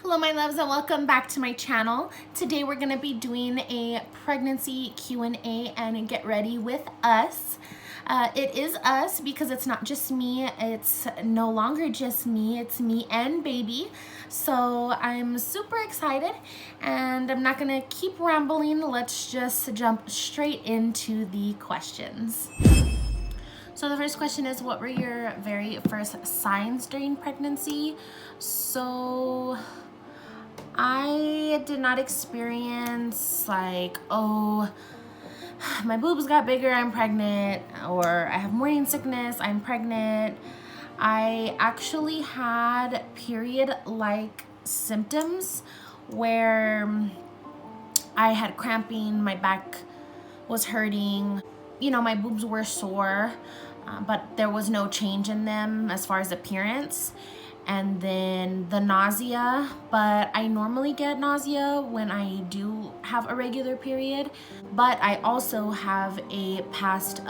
Hello my loves and welcome back to my channel. Today we're going to be doing a pregnancy Q&A and get ready with us. It is us because it's not just me, it's no longer just me, it's me and baby. So I'm super excited and I'm not going to keep rambling. Let's just jump straight into the questions. So the first question is, what were your very first signs during pregnancy? So I did not experience like, oh, my boobs got bigger, I'm pregnant, or I have morning sickness, I'm pregnant. I actually had period-like symptoms where I had cramping, my back was hurting, you know, my boobs were sore, but there was no change in them as far as appearance. And then the nausea, but I normally get nausea when I do have a regular period, but I also have a past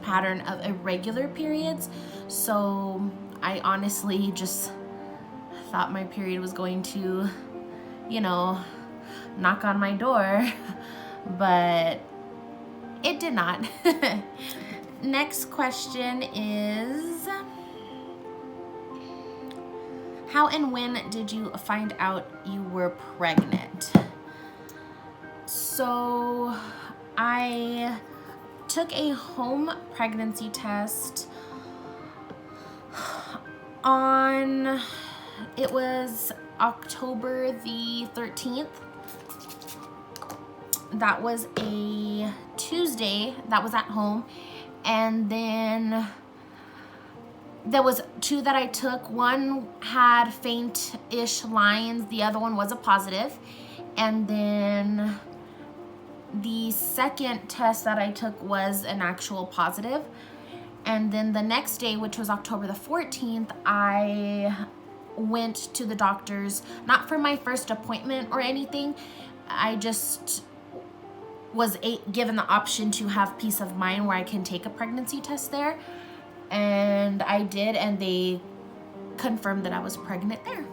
pattern of irregular periods. So I honestly just thought my period was going to, you know, knock on my door, but it did not. Next question is, how and when did you find out you were pregnant? So I took a home pregnancy test it was October the 13th. That was a Tuesday. That was at home. And then there was two that I took. One had faint-ish lines. The other one was a positive. And then the second test that I took was an actual positive. And then the next day, which was October the 14th, I went to the doctor's, not for my first appointment or anything. I just was given the option to have peace of mind where I can take a pregnancy test there. And I did, and they confirmed that I was pregnant there.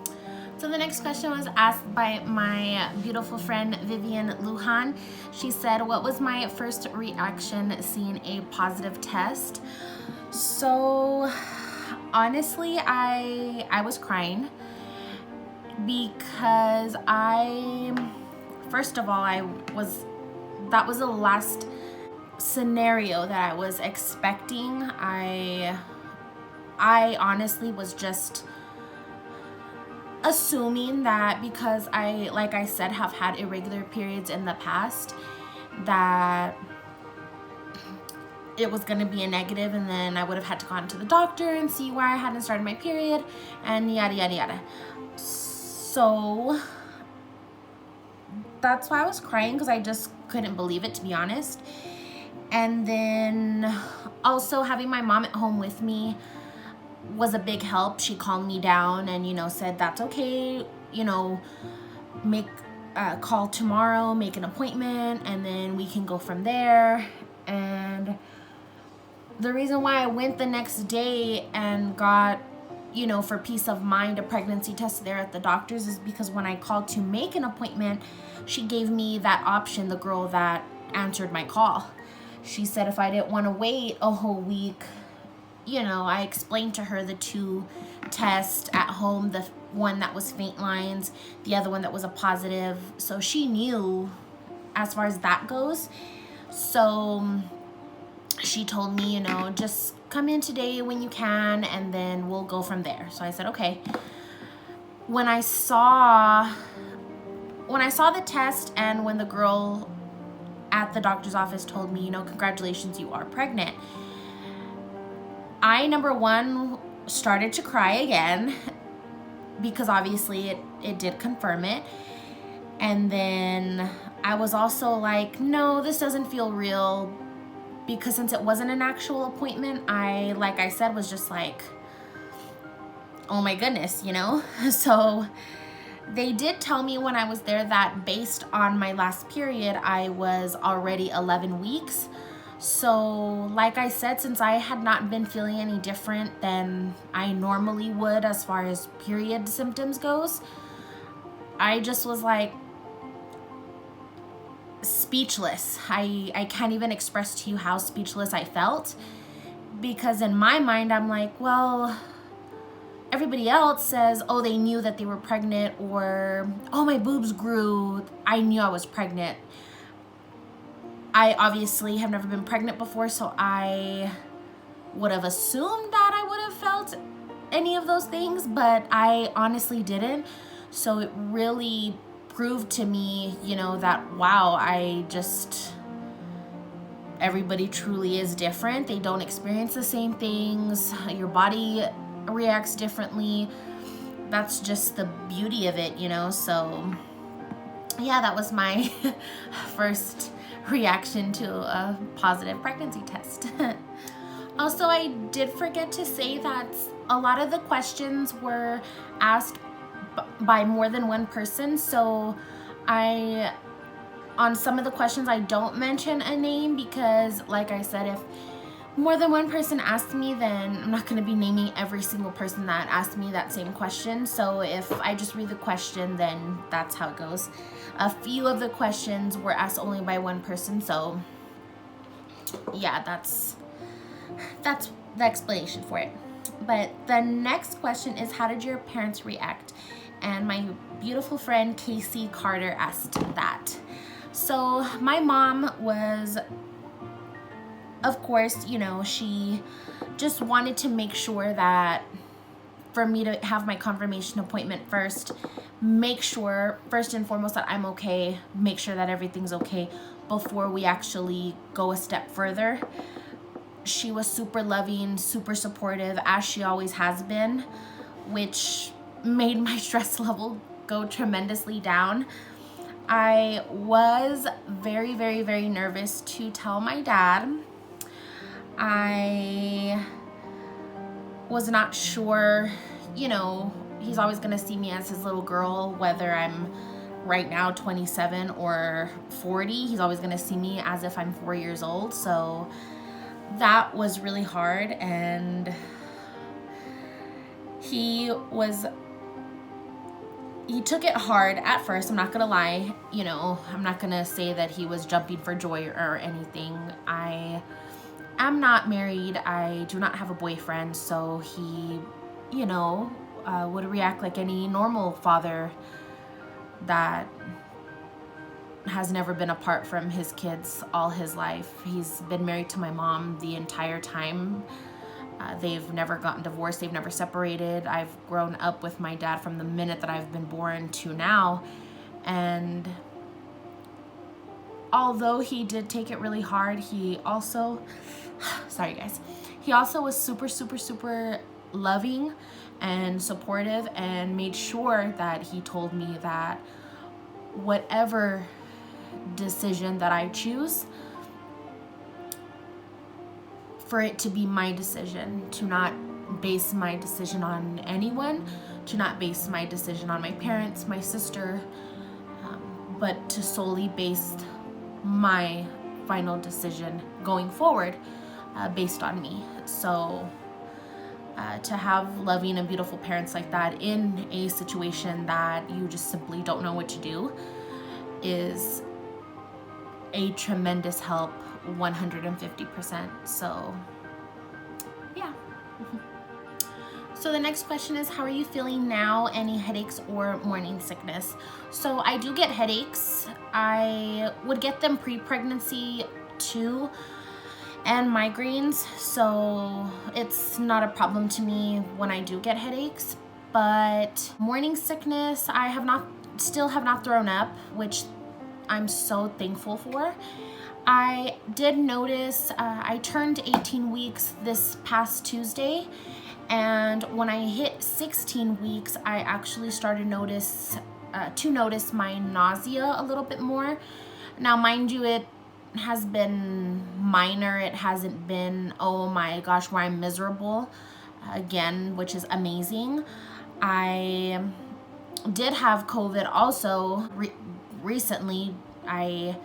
So the next question was asked by my beautiful friend Vivian Lujan. She said, what was my first reaction seeing a positive test? So honestly, I was crying because first of all, that was the last scenario that I was expecting. I honestly was just assuming that because I, like I said, have had irregular periods in the past, that it was going to be a negative, and then I would have had to go to the doctor and see why I hadn't started my period and yada yada yada. So that's why I was crying, because I just couldn't believe it, to be honest. And then also having my mom at home with me was a big help. She calmed me down and, you know, said that's okay, you know, make a call tomorrow, make an appointment, and then we can go from there. And the reason why I went the next day and got, you know, for peace of mind, a pregnancy test there at the doctor's is because when I called to make an appointment, she gave me that option, the girl that answered my call. She said if I didn't want to wait a whole week, you know, I explained to her the two tests at home, the one that was faint lines, the other one that was a positive. So she knew as far as that goes. So she told me, you know, just come in today when you can, and then we'll go from there. So I said, okay. When I saw the test, and when the girl at the doctor's office told me, you know, congratulations, you are pregnant, I, number one, started to cry again, because obviously it did confirm it. And then I was also like, no, this doesn't feel real, because since it wasn't an actual appointment, I, like I said, was just like, oh my goodness, you know? So they did tell me when I was there that based on my last period, I was already 11 weeks. So like I said, since I had not been feeling any different than I normally would as far as period symptoms goes, I just was like speechless. I can't even express to you how speechless I felt, because in my mind I'm like, well, everybody else says, oh, they knew that they were pregnant, or oh, my boobs grew, I knew I was pregnant. I obviously have never been pregnant before, so I would have assumed that I would have felt any of those things, but I honestly didn't. So it really proved to me, that wow, everybody truly is different. They don't experience the same things. Your body reacts differently. That's just the beauty of it, so yeah, that was my first reaction to a positive pregnancy test. Also, I did forget to say that a lot of the questions were asked by more than one person, so on some of the questions I don't mention a name, because like I said, if more than one person asked me, then I'm not going to be naming every single person that asked me that same question. So if I just read the question, then that's how it goes. A few of the questions were asked only by one person, so yeah, that's the explanation for it. But the next question is, how did your parents react? And my beautiful friend Casey Carter asked that. So my mom was, of course, she just wanted to make sure that for me to have my confirmation appointment first, make sure first and foremost that I'm okay, make sure that everything's okay before we actually go a step further. She was super loving, super supportive, as she always has been, which made my stress level go tremendously down. I was very, very, very nervous to tell my dad. I was not sure, he's always gonna see me as his little girl, whether I'm right now 27 or 40, he's always gonna see me as if I'm 4 years old. So that was really hard, and he took it hard at first. I'm not gonna lie, I'm not gonna say that he was jumping for joy or anything. I am not married. I do not have a boyfriend, so he, would react like any normal father that has never been apart from his kids all his life. He's been married to my mom the entire time. They've never gotten divorced. They've never separated. I've grown up with my dad from the minute that I've been born to now. And although he did take it really hard, he also, sorry guys, he also was super, super, super loving and supportive, and made sure that he told me that whatever decision that I choose, for it to be my decision, to not base my decision on anyone, to not base my decision on my parents, my sister, but to solely base my final decision going forward based on me. So to have loving and beautiful parents like that in a situation that you just simply don't know what to do is a tremendous help, 150%. So yeah. So the next question is, how are you feeling now? Any headaches or morning sickness? So I do get headaches. I would get them pre-pregnancy too, and migraines, so it's not a problem to me when I do get headaches. But morning sickness, I still have not thrown up, which I'm so thankful for. I did notice, I turned 18 weeks this past Tuesday, and when I hit 16 weeks, I actually started to notice my nausea a little bit more. Now, mind you, it has been minor. It hasn't been, oh my gosh, where I'm miserable again, which is amazing. I did have COVID also recently. I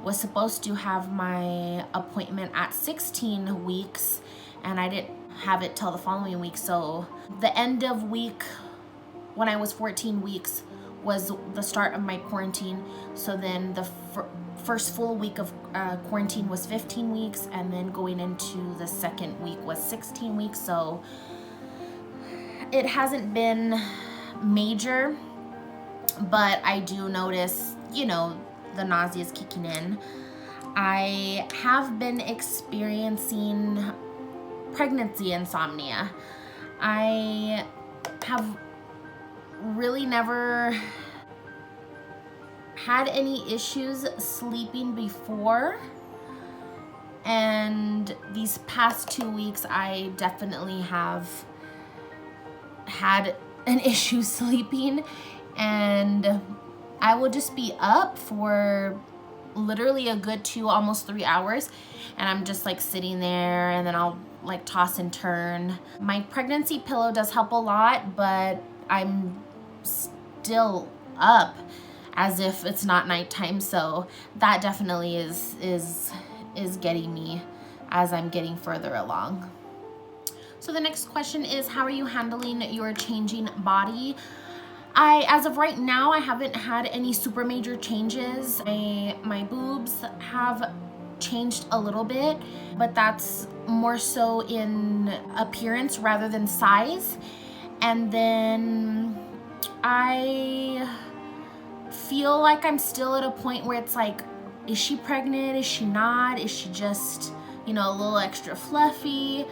was supposed to have my appointment at 16 weeks, and I didn't have it till the following week. So the end of week when I was 14 weeks was the start of my quarantine. So then the first full week of quarantine was 15 weeks, and then going into the second week was 16 weeks. So it hasn't been major, but I do notice, you know, the nausea is kicking in. I have been experiencing pregnancy insomnia. I have really never had any issues sleeping before, and these past 2 weeks I definitely have had an issue sleeping, and I will just be up for literally a good 2, almost 3 hours, and I'm just like sitting there, and then I'll like toss and turn. My pregnancy pillow does help a lot, but I'm still up as if it's not nighttime, so that definitely is getting me as I'm getting further along. So the next question is, how are you handling your changing body? As of right now, I haven't had any super major changes. My boobs have changed a little bit, but that's more so in appearance rather than size. And then I feel like I'm still at a point where it's like, is she pregnant? Is she not? Is she just, you know, a little extra fluffy?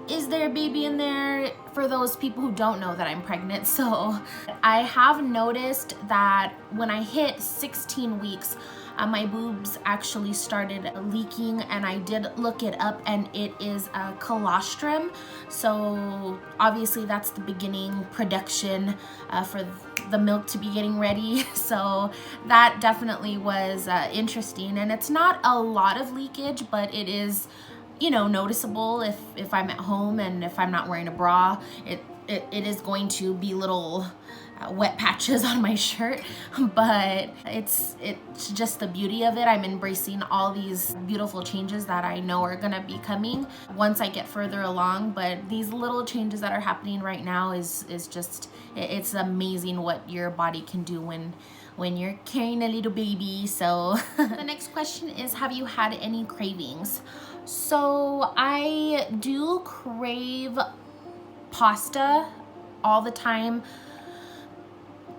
Is there a baby in there? For those people who don't know that I'm pregnant. So I have noticed that when I hit 16 weeks, my boobs actually started leaking, and I did look it up, and it is a colostrum. So obviously that's the beginning production for the milk to be getting ready. So that definitely was interesting, and it's not a lot of leakage, but it is, you know, noticeable if I'm at home and if I'm not wearing a bra. It is going to be little wet patches on my shirt, but it's just the beauty of it. I'm embracing all these beautiful changes that I know are gonna be coming once I get further along. But these little changes that are happening right now is just, it's amazing what your body can do when you're carrying a little baby. So the next question is, have you had any cravings? So I do crave pasta all the time.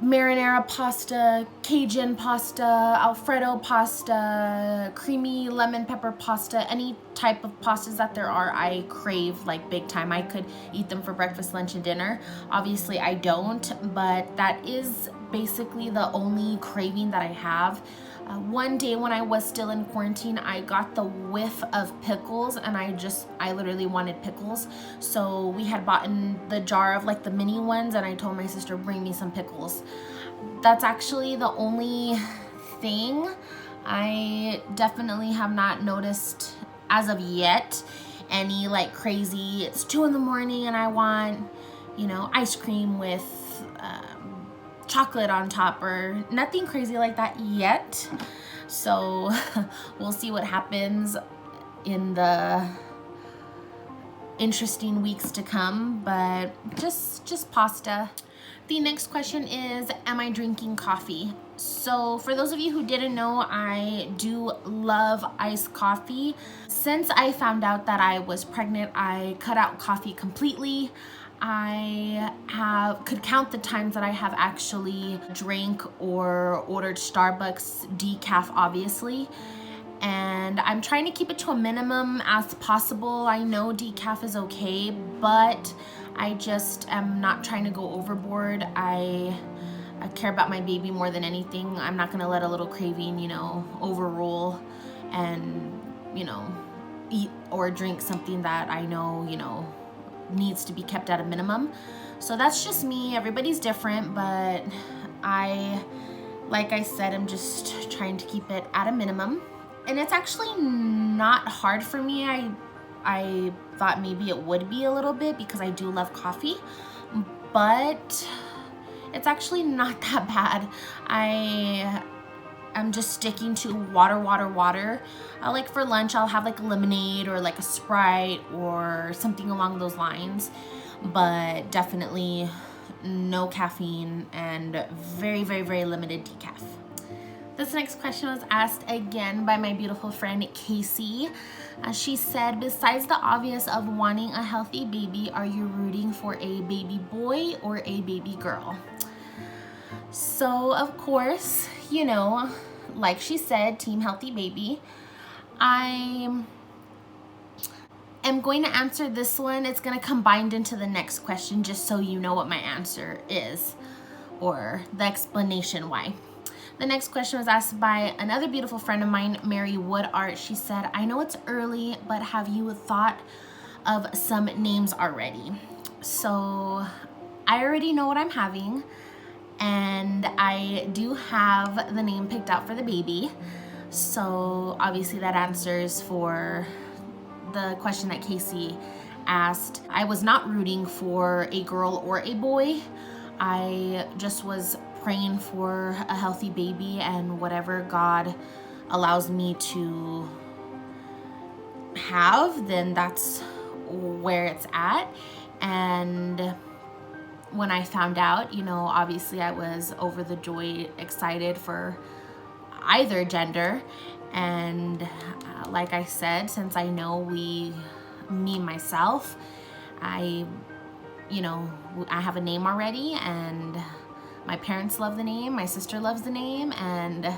Marinara pasta, Cajun pasta, Alfredo pasta, creamy lemon pepper pasta, any type of pastas that there are, I crave like big time. I could eat them for breakfast, lunch, and dinner. Obviously I don't, but that is basically the only craving that I have. One day when I was still in quarantine, I got the whiff of pickles, and I literally wanted pickles. So we had bought in the jar of like the mini ones, and I told my sister, bring me some pickles. That's actually the only thing. I definitely have not noticed as of yet any like crazy, it's 2 in the morning and I want, you know, ice cream with chocolate on top, or nothing crazy like that yet. So we'll see what happens in the interesting weeks to come, but just pasta. The next question is, am I drinking coffee? So for those of you who didn't know, I do love iced coffee. Since I found out that I was pregnant, I cut out coffee completely. I could count the times that I have actually drank or ordered Starbucks decaf, obviously. And I'm trying to keep it to a minimum as possible. I know decaf is okay, but I just am not trying to go overboard. I care about my baby more than anything. I'm not gonna let a little craving, you know, overrule and, you know, eat or drink something that I know, you know, needs to be kept at a minimum. So that's just me. Everybody's different, but like I said, I'm just trying to keep it at a minimum. And it's actually not hard for me. I thought maybe it would be a little bit because I do love coffee, but it's actually not that bad. I'm just sticking to water, water, water. Like for lunch, I'll have like lemonade or like a Sprite or something along those lines, but definitely no caffeine and very, very, very limited decaf. This next question was asked again by my beautiful friend Casey. She said, besides the obvious of wanting a healthy baby, are you rooting for a baby boy or a baby girl? So of course, you know, like she said, team healthy baby. I am going to answer this one. It's going to combine into the next question just so you know what my answer is or the explanation why. The next question was asked by another beautiful friend of mine, Mary Woodart. She said, I know it's early, but have you thought of some names already? So I already know what I'm having, and I do have the name picked out for the baby. So obviously that answers for the question that Casey asked. I was not rooting for a girl or a boy. I just was praying for a healthy baby, and whatever God allows me to have, then that's where it's at. And when I found out, you know, obviously I was over the joy excited for either gender. And like I said, since I know me myself, I have a name already, and my parents love the name, my sister loves the name, and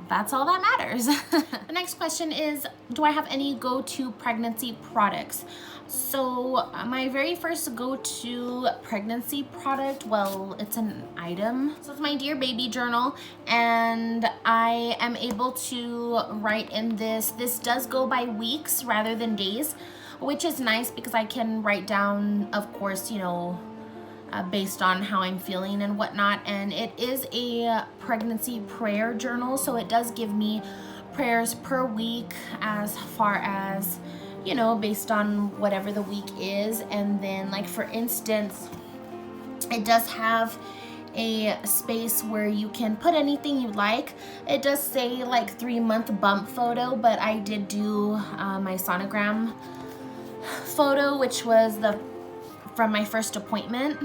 that's all that matters. The next question is, do I have any go-to pregnancy products? So my very first go-to pregnancy product, well, it's an item. So it's my Dear Baby journal, and I am able to write in this. This does go by weeks rather than days, which is nice because I can write down, of course, you know, based on how I'm feeling and whatnot. And it is a pregnancy prayer journal, so it does give me prayers per week as far as, you know, based on whatever the week is. And then, like, for instance, it does have a space where you can put anything you like. It does say like 3-month bump photo, but I did do my sonogram photo, which was from my first appointment.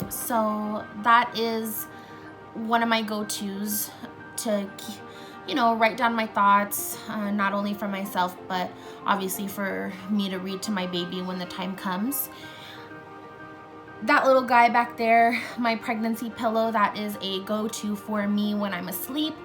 So that is one of my go-tos to, you know, write down my thoughts, not only for myself, but obviously for me to read to my baby when the time comes. That little guy back there, my pregnancy pillow, that is a go-to for me when I'm asleep.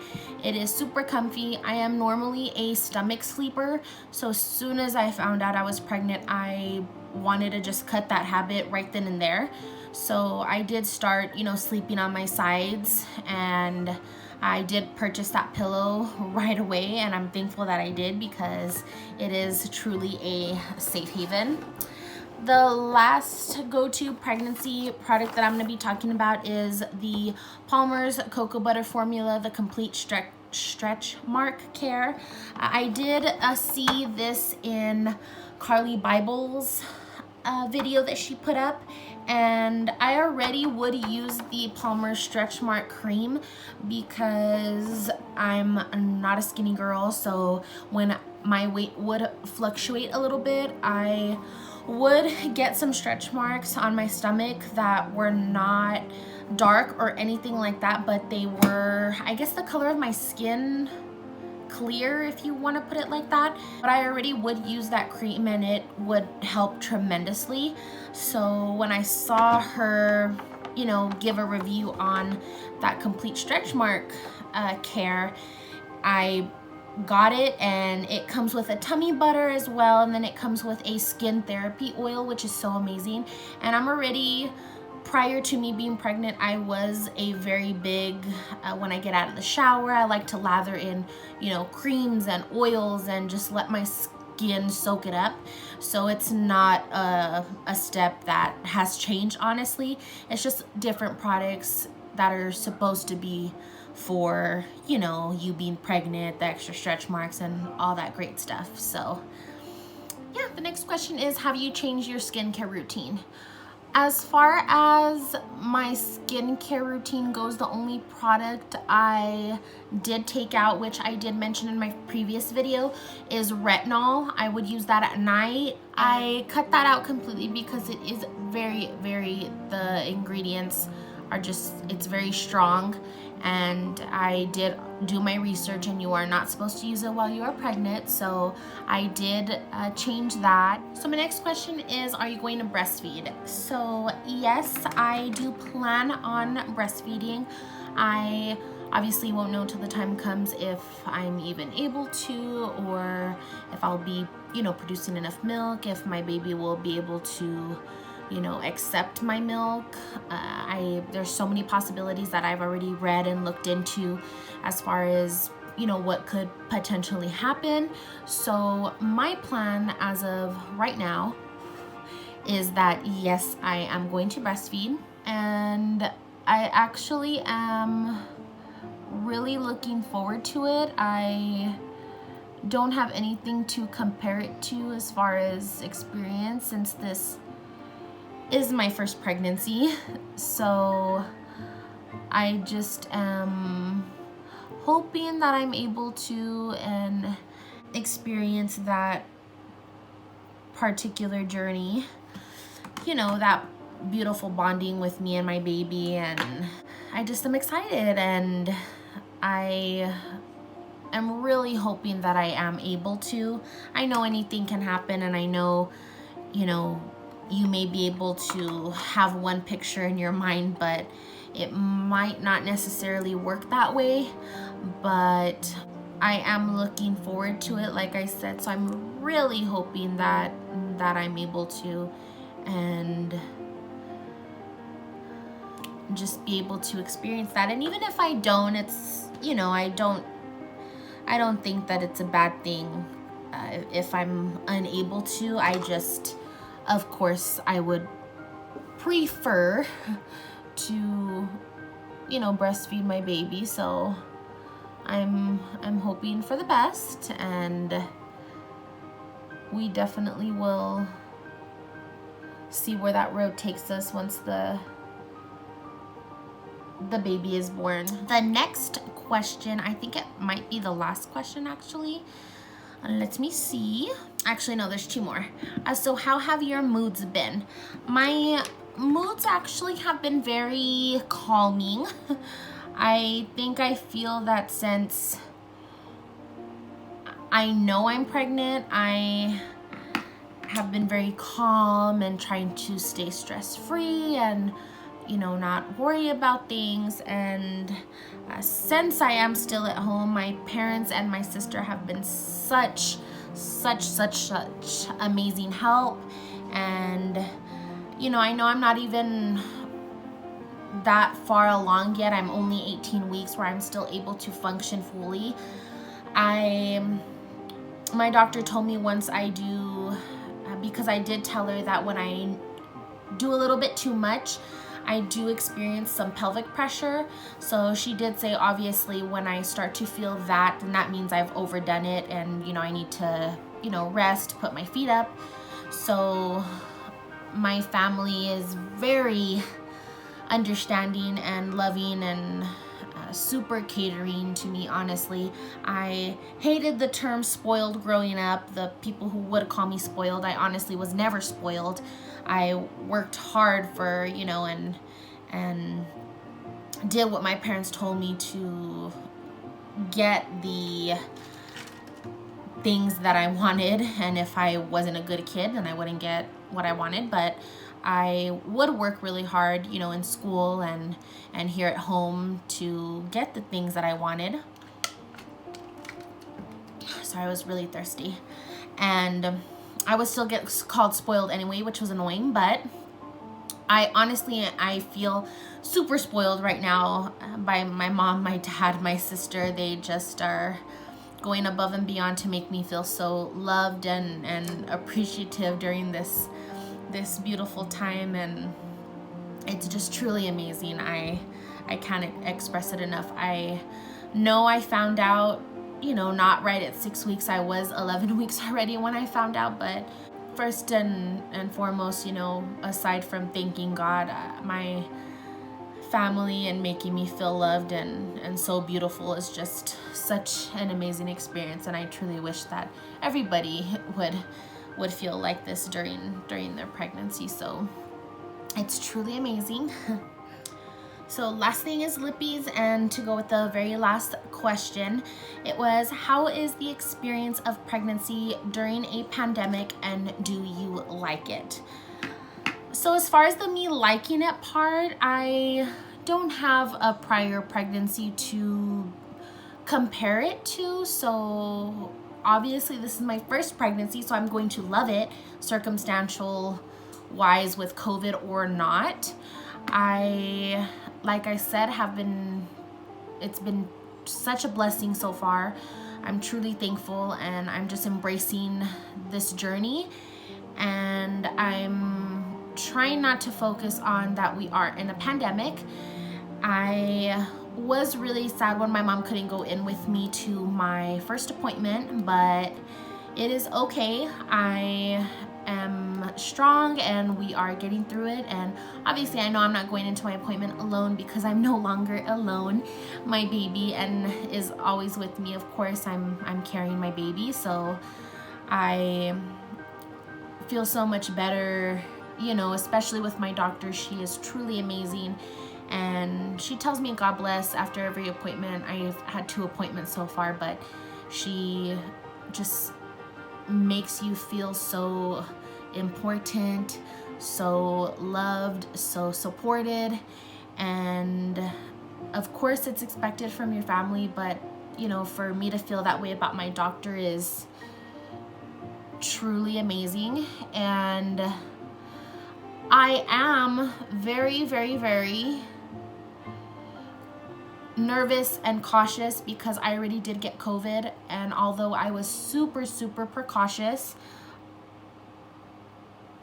It is super comfy. I am normally a stomach sleeper, so as soon as I found out I was pregnant, I wanted to just cut that habit right then and there. So I did start, you know, sleeping on my sides, and I did purchase that pillow right away, and I'm thankful that I did because it is truly a safe haven. The last go-to pregnancy product that I'm going to be talking about is the Palmer's Cocoa Butter Formula, the Complete Stretch Mark Care. I did see this in Carly Bible's video that she put up, and I already would use the Palmer's Stretch Mark cream because I'm not a skinny girl, so when my weight would fluctuate a little bit, I would get some stretch marks on my stomach that were not dark or anything like that, but they were, I guess, the color of my skin, clear, if you want to put it like that. But I already would use that cream, and it would help tremendously. So when I saw her, you know, give a review on that Complete Stretch Mark care, I got it, and it comes with a tummy butter as well, and then it comes with a skin therapy oil, which is so amazing. And I'm already, prior to me being pregnant, I was a very big, when I get out of the shower, I like to lather in, you know, creams and oils and just let my skin soak it up. So it's not a step that has changed, honestly. It's just different products that are supposed to be for, you know, you being pregnant, the extra stretch marks and all that great stuff. So yeah, the next question is, have you changed your skincare routine? As far as my skincare routine goes, the only product I did take out, which I did mention in my previous video, is retinol. I would use that at night. I cut that out completely because it is the ingredients are just, it's very strong. And I did do my research, and you are not supposed to use it while you are pregnant, so I did change that. So my next question is, are you going to breastfeed? So yes, I do plan on breastfeeding. I obviously won't know till the time comes if I'm even able to, or if I'll be, producing enough milk, if my baby will be able to, accept my milk. There's so many possibilities that I've already read and looked into as far as, what could potentially happen. So my plan as of right now is that yes, I am going to breastfeed, and I actually am really looking forward to it. I don't have anything to compare it to as far as experience, since this is my first pregnancy. So I just am hoping that I'm able to and experience that particular journey, that beautiful bonding with me and my baby. And I just am excited, and I am really hoping that I am able to. I know anything can happen, and I know, you may be able to have one picture in your mind, but it might not necessarily work that way. But I am looking forward to it, like I said, so I'm really hoping that I'm able to, and just be able to experience that. And even if I don't, it's, I don't think that it's a bad thing if I'm unable to. Of course, I would prefer to, breastfeed my baby. So I'm hoping for the best, and we definitely will see where that road takes us once the baby is born. The next question, I think it might be the last question actually. Let me see. Actually, no, there's two more. So how have your moods been? My moods actually have been very calming. I think I feel that since I know I'm pregnant, I have been very calm and trying to stay stress-free and, not worry about things. And since I am still at home, my parents and my sister have been such amazing help. And, I know I'm not even that far along yet. I'm only 18 weeks where I'm still able to function fully. My doctor told me once I do, because I did tell her that when I do a little bit too much, I do experience some pelvic pressure. So she did say, obviously, when I start to feel that, then that means I've overdone it, and, I need to, rest, put my feet up. So my family is very understanding and loving and super catering to me, honestly. I hated the term spoiled growing up. The people who would call me spoiled, I honestly was never spoiled. I worked hard for, and did what my parents told me to get the things that I wanted. And if I wasn't a good kid, then I wouldn't get what I wanted. But I would work really hard, in school and here at home to get the things that I wanted. Sorry, I was really thirsty. And I would still get called spoiled anyway, which was annoying. But I feel super spoiled right now by my mom, my dad, my sister. They just are going above and beyond to make me feel so loved and appreciative during this beautiful time. And it's just truly amazing. I can't express it enough. I know I found out, not right at 6 weeks. I was 11 weeks already when I found out, but first and foremost, you know, aside from thanking God, my family and making me feel loved and so beautiful is just such an amazing experience, and I truly wish that everybody would feel like this during their pregnancy. So it's truly amazing. So last thing is lippies, and to go with the very last question, it was, how is the experience of pregnancy during a pandemic and do you like it? So as far as the me liking it part, I don't have a prior pregnancy to compare it to. So obviously this is my first pregnancy, so I'm going to love it, circumstantial wise with COVID or not. Like I said, it's been such a blessing so far. I'm truly thankful, and I'm just embracing this journey, and I'm trying not to focus on that we are in a pandemic. I was really sad when my mom couldn't go in with me to my first appointment, but it is okay. I am strong and we are getting through it, and obviously I know I'm not going into my appointment alone because I'm no longer alone. My baby is always with me. Of course, I'm carrying my baby, so I feel so much better, you know, especially with my doctor. She is truly amazing, and she tells me God bless after every appointment. I've had 2 appointments so far, but she just makes you feel so important, so loved, so supported, and of course it's expected from your family, but you know, for me to feel that way about my doctor is truly amazing. And I am very, very, very nervous and cautious because I already did get COVID, and although I was super, super precautious,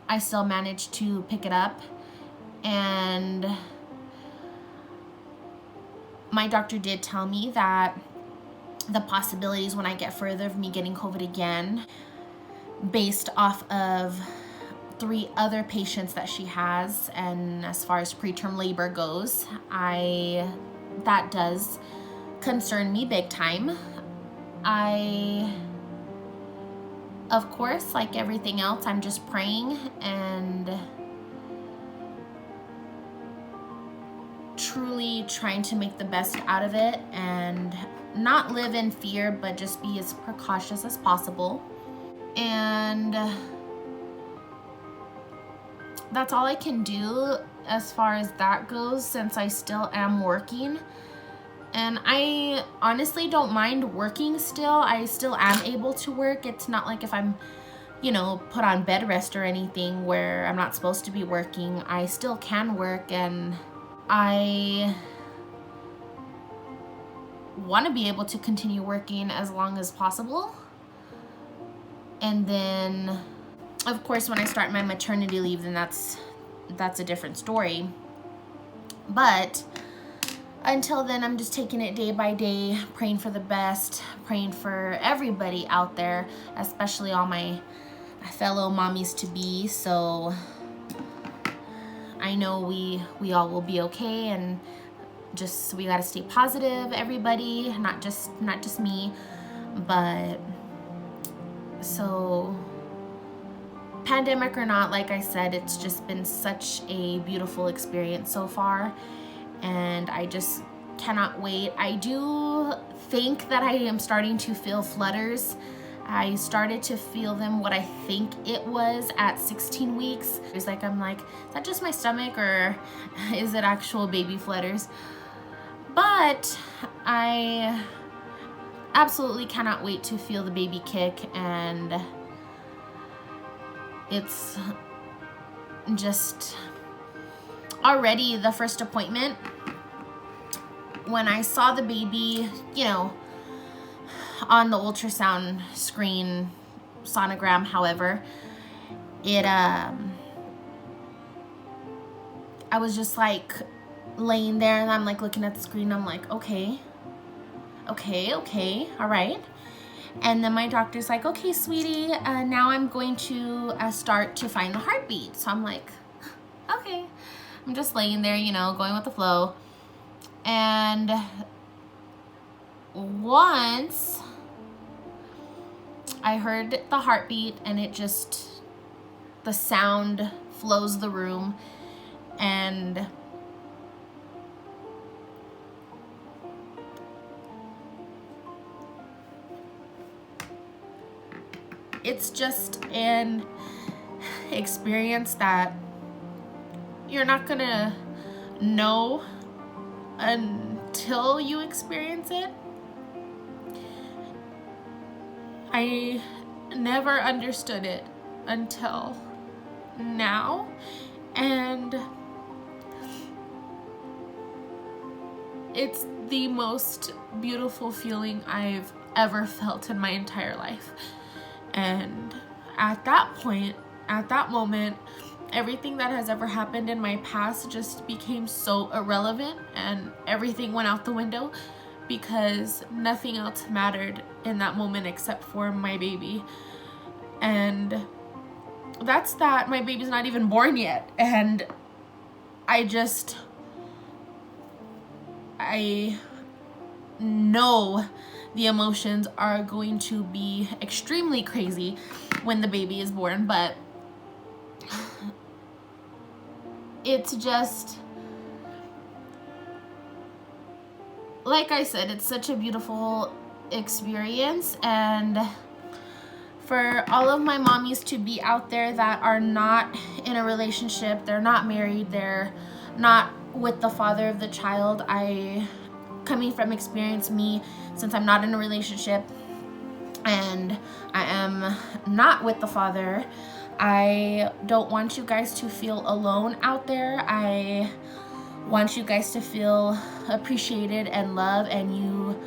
I still managed to pick it up. And my doctor did tell me that the possibilities when I get further of me getting COVID again, based off of 3 other patients that she has, and as far as preterm labor goes, that does concern me big time. Of course, like everything else, I'm just praying and truly trying to make the best out of it and not live in fear, but just be as precautious as possible. And that's all I can do as far as that goes, since I still am working. And I honestly don't mind working still. I still am able to work. It's not like if I'm, you know, put on bed rest or anything where I'm not supposed to be working. I still can work, and I want to be able to continue working as long as possible. And then, of course, when I start my maternity leave, then that's a different story. But until then, I'm just taking it day by day, praying for the best, praying for everybody out there, especially all my fellow mommies to be. So I know we all will be okay, and just we gotta stay positive, everybody, not just me. But so pandemic or not, like I said, it's just been such a beautiful experience so far, and I just cannot wait. I do think that I am starting to feel flutters. I started to feel them, what I think it was, at 16 weeks. It's like, I'm like, is that just my stomach, or is it actual baby flutters? But I absolutely cannot wait to feel the baby kick, and it's just already the first appointment. When I saw the baby, you know, on the ultrasound screen, sonogram, however, I was just like laying there, and I'm like looking at the screen. I'm like, okay, all right. And then my doctor's like, okay, sweetie, now I'm going to start to find the heartbeat. So I'm like, okay. I'm just laying there, you know, going with the flow. And once I heard the heartbeat, and it just, the sound flows the room, and it's just an experience that you're not gonna know until you experience it. I never understood it until now, and it's the most beautiful feeling I've ever felt in my entire life. And at that point, at that moment, everything that has ever happened in my past just became so irrelevant, and everything went out the window, because nothing else mattered in that moment except for my baby. And that's that. My baby's not even born yet, and I know the emotions are going to be extremely crazy when the baby is born, but it's just, like I said, it's such a beautiful experience. And for all of my mommies to be out there that are not in a relationship, they're not married, they're not with the father of the child, coming from experience, me, since I'm not in a relationship and I am not with the father, I don't want you guys to feel alone out there. I want you guys to feel appreciated and loved, and you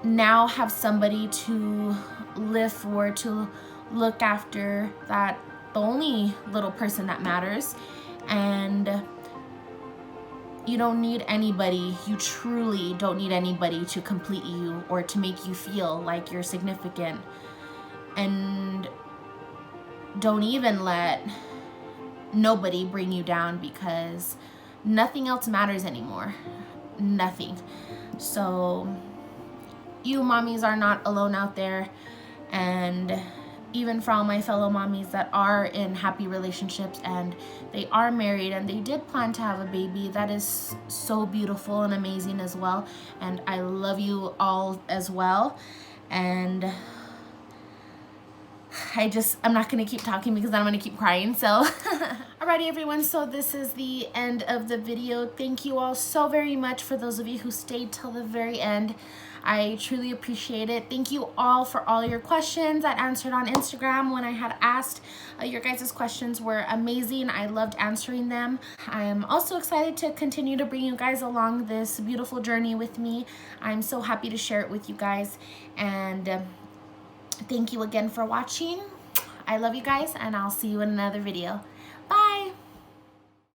now have somebody to live for, to look after, that the only little person that matters. And you don't need anybody, you truly don't need anybody to complete you or to make you feel like you're significant. And don't even let nobody bring you down, because nothing else matters anymore. Nothing. So you mommies are not alone out there. And even for all my fellow mommies that are in happy relationships and they are married and they did plan to have a baby, that is so beautiful and amazing as well. And I love you all as well. And I'm not gonna keep talking because I'm gonna keep crying, so. Alrighty everyone, so this is the end of the video. Thank you all so very much for those of you who stayed till the very end. I truly appreciate it. Thank you all for all your questions that I answered on Instagram when I had asked. Your guys' questions were amazing. I loved answering them. I am also excited to continue to bring you guys along this beautiful journey with me. I'm so happy to share it with you guys. And thank you again for watching. I love you guys, and I'll see you in another video. Bye!